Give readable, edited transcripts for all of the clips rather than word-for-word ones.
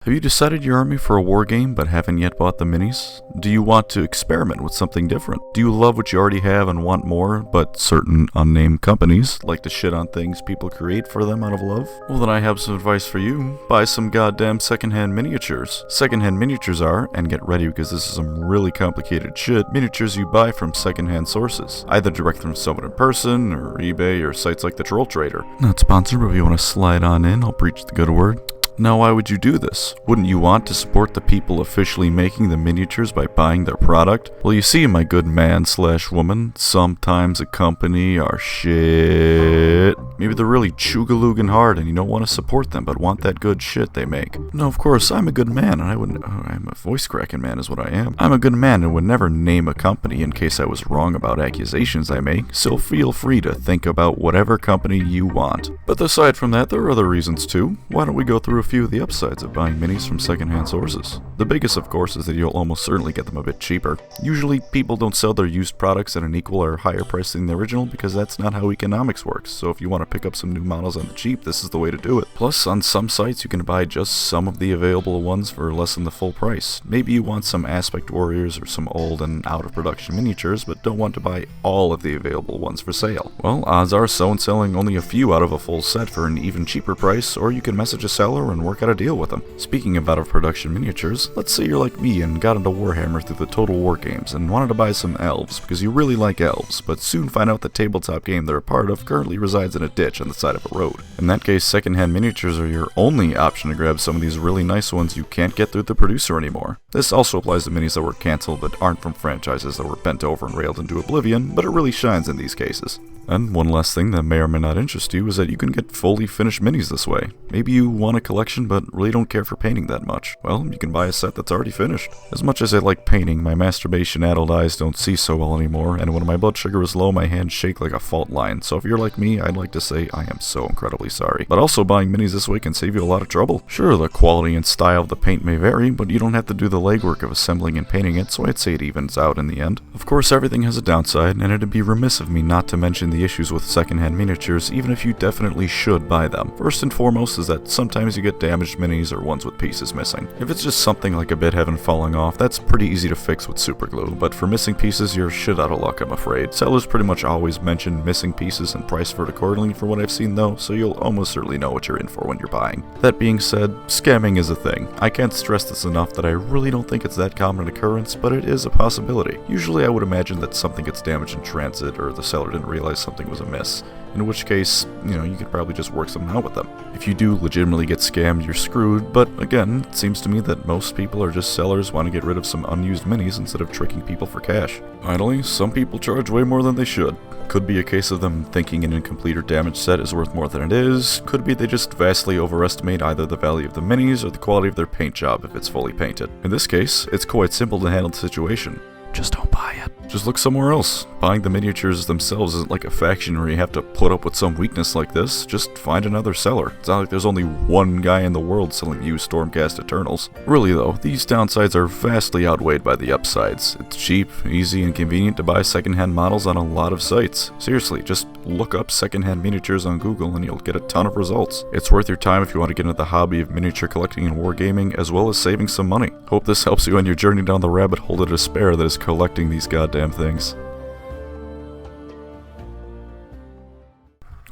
Have you decided you're army for a war game but haven't yet bought the minis? Do you want to experiment with something different? Do you love what you already have and want more, but certain unnamed companies like to shit on things people create for them out of love? Well, then I have some advice for you. Buy some goddamn secondhand miniatures. Secondhand miniatures are, and get ready because this is some really complicated shit, miniatures you buy from secondhand sources, either direct from someone in person, or eBay, or sites like the Troll Trader. Not sponsored, but if you want to slide on in, I'll preach the good word. Now, why would you do this? Wouldn't you want to support the people officially making the miniatures by buying their product? Well, you see, my good man/woman, sometimes a company are shit. Maybe they're really chugaloogin' hard and you don't want to support them but want that good shit they make. No, of course, I'm a good man and I wouldn't... I'm a voice-cracking man is what I am. I'm a good man and would never name a company in case I was wrong about accusations I make, so feel free to think about whatever company you want. But aside from that, there are other reasons too. Why don't we go through a few of the upsides of buying minis from secondhand sources? The biggest, of course, is that you'll almost certainly get them a bit cheaper. Usually, people don't sell their used products at an equal or higher price than the original because that's not how economics works, so if you want to pick up some new models on the cheap, this is the way to do it. Plus, on some sites, you can buy just some of the available ones for less than the full price. Maybe you want some Aspect Warriors or some old and out-of-production miniatures, but don't want to buy all of the available ones for sale. Well, odds are someone's selling only a few out of a full set for an even cheaper price, or you can message a seller and work out a deal with them. Speaking of out-of-production miniatures, let's say you're like me and got into Warhammer through the Total War games and wanted to buy some elves because you really like elves, but soon find out the tabletop game they're a part of currently resides in a ditch on the side of a road. In that case, secondhand miniatures are your only option to grab some of these really nice ones you can't get through the producer anymore. This also applies to minis that were cancelled but aren't from franchises that were bent over and railed into oblivion, but it really shines in these cases. And one last thing that may or may not interest you is that you can get fully finished minis this way. Maybe you want a collection but really don't care for painting that much. Well, you can buy a set that's already finished. As much as I like painting, my masturbation-addled eyes don't see so well anymore, and when my blood sugar is low, my hands shake like a fault line. So if you're like me, I'd like to say I am so incredibly sorry. But also, buying minis this way can save you a lot of trouble. Sure, the quality and style of the paint may vary, but you don't have to do the legwork of assembling and painting it, so I'd say it evens out in the end. Of course, everything has a downside, and it'd be remiss of me not to mention the issues with secondhand miniatures, even if you definitely should buy them. First and foremost is that sometimes you get damaged minis or ones with pieces missing. If it's just something like a bit heaven falling off, that's pretty easy to fix with super glue, but for missing pieces, you're shit out of luck, I'm afraid. Sellers pretty much always mention missing pieces and price for it accordingly for what I've seen though, so you'll almost certainly know what you're in for when you're buying. That being said, scamming is a thing. I can't stress this enough that I really don't think it's that common an occurrence, but it is a possibility. Usually I would imagine that something gets damaged in transit or the seller didn't realize something was amiss, in which case, you could probably just work something out with them. If you do legitimately get scammed, you're screwed, but again, it seems to me that most people are just sellers want to get rid of some unused minis instead of tricking people for cash. Finally, some people charge way more than they should. Could be a case of them thinking an incomplete or damaged set is worth more than it is. Could be they just vastly overestimate either the value of the minis or the quality of their paint job if it's fully painted. In this case, it's quite simple to handle the situation. Just don't buy it. Just look somewhere else. Buying the miniatures themselves isn't like a faction where you have to put up with some weakness like this. Just find another seller. It's not like there's only one guy in the world selling used Stormcast Eternals. Really though, these downsides are vastly outweighed by the upsides. It's cheap, easy, and convenient to buy secondhand models on a lot of sites. Seriously, just look up secondhand miniatures on Google and you'll get a ton of results. It's worth your time if you want to get into the hobby of miniature collecting and wargaming, as well as saving some money. Hope this helps you on your journey down the rabbit hole of despair that is collecting these goddamn things.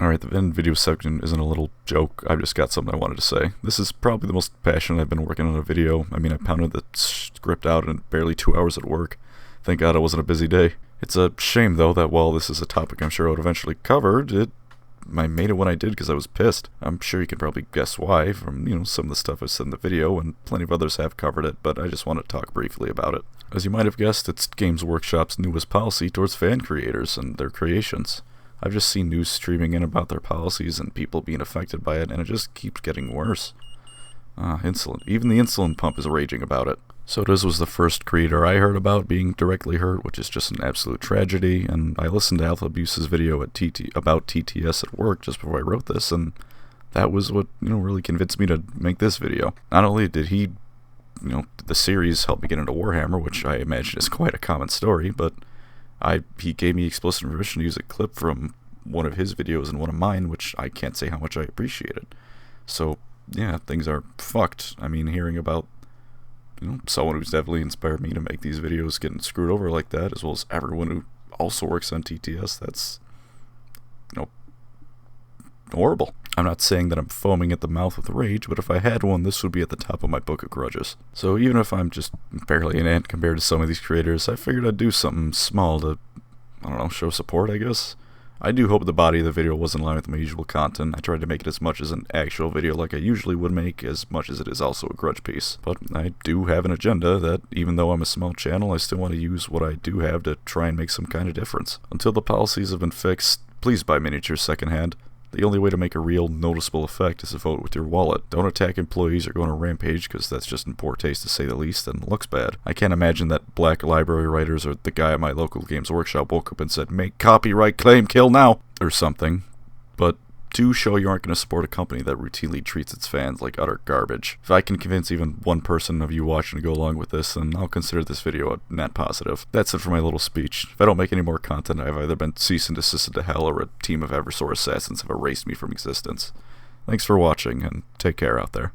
Alright, the end video section isn't a little joke, I've just got something I wanted to say. This is probably the most passionate I've been working on a video. I mean, I pounded the script out in barely 2 hours at work. Thank God it wasn't a busy day. It's a shame though that while this is a topic I'm sure I would eventually cover, I made it when I did because I was pissed. I'm sure you can probably guess why from, some of the stuff I said in the video, and plenty of others have covered it, but I just want to talk briefly about it. As you might have guessed, it's Games Workshop's newest policy towards fan creators and their creations. I've just seen news streaming in about their policies and people being affected by it, and it just keeps getting worse. Insulin. Even the insulin pump is raging about it. Sodas was the first creator I heard about being directly hurt, which is just an absolute tragedy, and I listened to Alpha Abuse's video about TTS at work just before I wrote this, and that was what, really convinced me to make this video. Not only did he, the series help me get into Warhammer, which I imagine is quite a common story, but he gave me explicit permission to use a clip from one of his videos and one of mine, which I can't say how much I appreciated. So, yeah, things are fucked. I mean, hearing about someone who's definitely inspired me to make these videos getting screwed over like that, as well as everyone who also works on TTS, that's you know horrible. I'm not saying that I'm foaming at the mouth with rage, but if I had one, this would be at the top of my book of grudges. So even if I'm just barely an ant compared to some of these creators, I figured I'd do something small to, I don't know, show support, I guess. I do hope the body of the video was in line with my usual content. I tried to make it as much as an actual video like I usually would make, as much as it is also a grudge piece. But I do have an agenda that, even though I'm a small channel, I still want to use what I do have to try and make some kind of difference. Until the policies have been fixed, please buy miniatures secondhand. The only way to make a real, noticeable effect is to vote with your wallet. Don't attack employees or go on a rampage, because that's just in poor taste to say the least, and looks bad. I can't imagine that black library writers or the guy at my local games workshop woke up and said, "Make copyright claim, kill now!" or something. But do show you aren't going to support a company that routinely treats its fans like utter garbage. If I can convince even one person of you watching to go along with this, then I'll consider this video a net positive. That's it for my little speech. If I don't make any more content, I've either been cease and desisted to hell, or a team of Eversor assassins have erased me from existence. Thanks for watching, and take care out there.